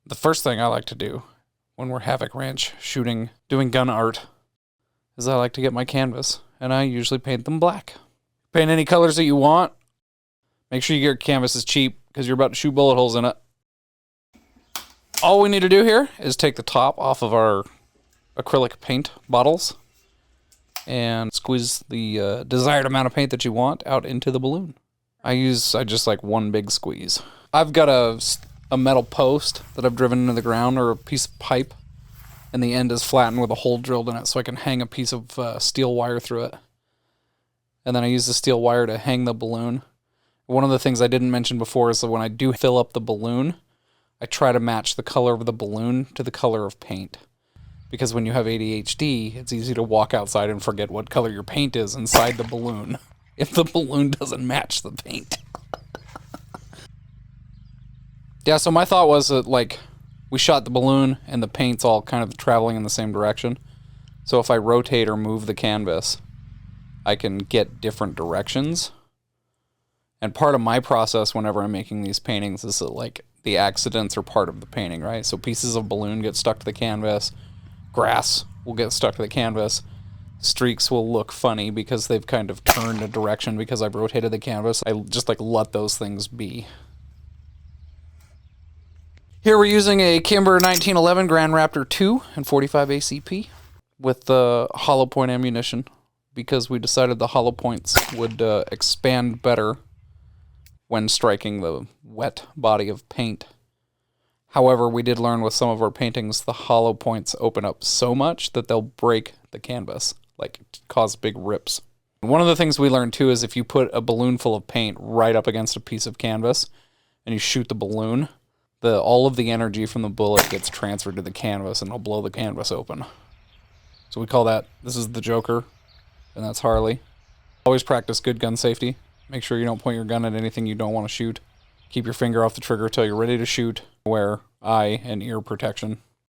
The first thing I like to do when we're Havoc Ranch doing gun art, is I like to get my canvas, and I usually paint them black. Paint any colors that you want. Make sure your canvas is cheap, because you're about to shoot bullet holes in it. All we need to do here is take the top off of our acrylic paint bottles and squeeze the desired amount of paint that you want out into the balloon. I just like one big squeeze. I've got a metal post that I've driven into the ground, or a piece of pipe, and the end is flattened with a hole drilled in it, so I can hang a piece of steel wire through it. And then I use the steel wire to hang the balloon. One of the things I didn't mention before is that when I do fill up the balloon, I try to match the color of the balloon to the color of paint. Because when you have ADHD, it's easy to walk outside and forget what color your paint is inside the balloon if the balloon doesn't match the paint. Yeah, so my thought was that, like, we shot the balloon and the paint's all kind of traveling in the same direction. So if I rotate or move the canvas, I can get different directions. And part of my process whenever I'm making these paintings is that, like, the accidents are part of the painting, right? So pieces of balloon get stuck to the canvas, grass will get stuck to the canvas, streaks will look funny because they've kind of turned a direction because I've rotated the canvas. I just, like, let those things be. Here we're using a Kimber 1911 Grand Raptor 2 and 45 ACP with the hollow point ammunition, because we decided the hollow points would expand better when striking the wet body of paint. However, we did learn with some of our paintings, the hollow points open up so much that they'll break the canvas, like cause big rips. One of the things we learned too is if you put a balloon full of paint right up against a piece of canvas and you shoot the balloon, all of the energy from the bullet gets transferred to the canvas and it'll blow the canvas open. So we call that, this is the Joker, and that's Harley. Always practice good gun safety. Make sure you don't point your gun at anything you don't want to shoot. Keep your finger off the trigger till you're ready to shoot. Wear eye and ear protection.